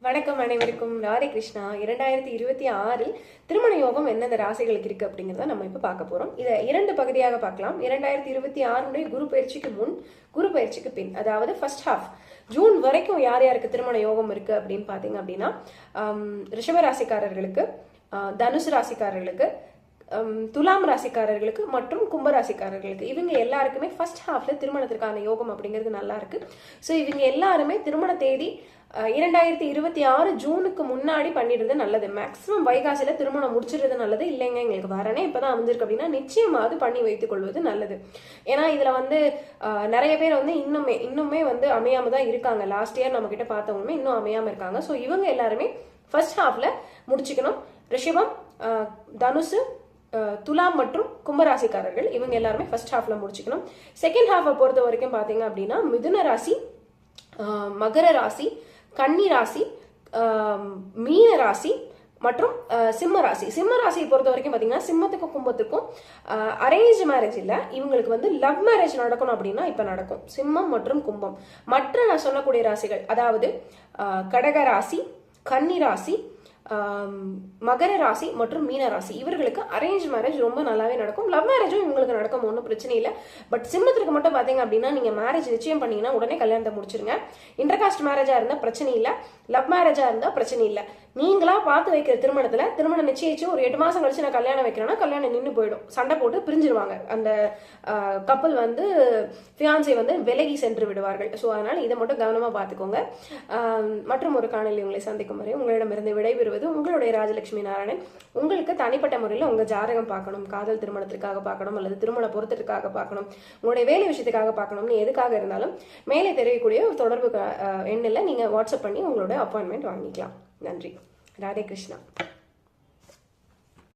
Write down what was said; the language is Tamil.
வணக்கம் அனைவருக்கும். ராதே கிருஷ்ணா. 2026 திருமண யோகம் எந்தெந்த ராசிகளுக்கு இருக்கு அப்படிங்கிறத நம்ம இப்ப பார்க்க போறோம். இதை 2 பகுதியாக பார்க்கலாம். 2026 குரு பயிற்சிக்கு முன், குரு பயிற்சிக்கு பின், அதாவது ஃபர்ஸ்ட் ஹாஃப் ஜூன் வரைக்கும் யார் யாருக்கு திருமண யோகம் இருக்கு அப்படின்னு பாத்தீங்க அப்படின்னா, ரிஷப ராசிக்காரர்களுக்கு, தனுசு ராசிக்காரர்களுக்கு, துலாம் ராசிக்காரர்களுக்கு மற்றும் கும்பராசிக்காரர்களுக்கு இவங்க எல்லாருக்குமே ஃபர்ஸ்ட் ஹாஃப்ல திருமணத்திற்கான யோகம் அப்படிங்கிறது நல்லா இருக்கு. ஸோ இவங்க எல்லாருமே திருமண தேதி 2026 ஜூனுக்கு முன்னாடி பண்ணிடுறது நல்லது. மேக்சிமம் வைகாசில திருமணம் முடிச்சிடுறது நல்லது. இல்லைங்க எங்களுக்கு வரனே இப்பதான் அமைஞ்சிருக்கு அப்படின்னா நிச்சயமாவது பண்ணி வைத்துக் கொள்வது நல்லது. ஏன்னா இதுல நிறைய பேர் இன்னுமே அமையாம தான் இருக்காங்க. லாஸ்ட் இயர் நம்ம கிட்ட பார்த்தவங்களுமே இன்னும் அமையாம இருக்காங்க. ஸோ இவங்க எல்லாருமே ஃபர்ஸ்ட் ஹாஃப்ல முடிச்சுக்கணும். ரிஷபம், தனுசு, துலாம் மற்றும் கும்பராசிக்காரர்கள் இவங்க எல்லாருமே ஃபர்ஸ்ட் ஹாஃப்ல முடிச்சுக்கணும். செகண்ட் ஹாஃபை பொறுத்த வரைக்கும் பாத்தீங்க அப்படின்னா மிதுன ராசி, மகர ராசி, கன்னி ராசி, மீன ராசி மற்றும் சிம்ம ராசி. சிம்ம ராசியை பொறுத்த வரைக்கும் பாத்தீங்கன்னா சிம்மத்துக்கும் கும்பத்துக்கும் அரேஞ்ச் மேரேஜ் இல்ல, இவங்களுக்கு லவ் மேரேஜ் நடக்கணும் அப்படின்னா இப்ப நடக்கும். சிம்மம் மற்றும் கும்பம். மற்ற நான் சொல்லக்கூடிய ராசிகள், அதாவது கடக ராசி, கன்னி ராசி, மகர ராசி மற்றும் மீன ராசி இவர்களுக்கு அரேஞ்ச் மேரேஜ் ரொம்ப நல்லாவே நடக்கும். லவ் மேரேஜும் இவங்களுக்கு நடக்கும், ஒன்றும் பிரச்சனை இல்லை. பட் சிம்மத்திற்கு மட்டும் பாத்தீங்க அப்படின்னா நீங்க மேரேஜ் நிச்சயம் பண்ணீங்கன்னா உடனே கல்யாணத்தை முடிச்சிருங்க. இன்டர்காஸ்ட் மேரேஜா இருந்தா பிரச்சனை இல்லை, லவ் மேரேஜா இருந்தா பிரச்சனை இல்லை. நீங்களா பார்த்து வைக்கிற திருமணம் நிச்சயிச்சு ஒரு 8 மாசம் கழிச்சு நான் கல்யாணம் வைக்கிறேன்னா கல்யாணம் நின்று போயிடும். சண்டை போட்டு பிரிஞ்சிருவாங்க. அந்த கப்பல் ஃபியான்சை விலகி சென்று விடுவார்கள். ஸோ அதனால இதை மட்டும் கவனமா பார்த்துக்கோங்க. மற்றும் ஒரு காணொலி உங்களை சந்திக்கும் வரை உங்களிடமிருந்து விடைபெறுவது உங்களுடைய ராஜலட்சுமி நாராயணன். உங்களுக்கு தனிப்பட்ட முறையில் உங்க ஜாதகம் பார்க்கணும், காதல் திருமணத்திற்காக பார்க்கணும், அல்லது திருமண பொருத்தத்திற்காக பார்க்கணும், உங்களுடைய வேலை விஷயத்துக்காக பார்க்கணும்னு எதுக்காக இருந்தாலும் மேலே தெரியக்கூடிய தொடர்பு எண்ணில் நீங்க வாட்ஸ்அப் பண்ணி உங்களோட அப்பாயின்மெண்ட் வாங்கிக்கலாம். நன்றி. ராதே கிருஷ்ணா.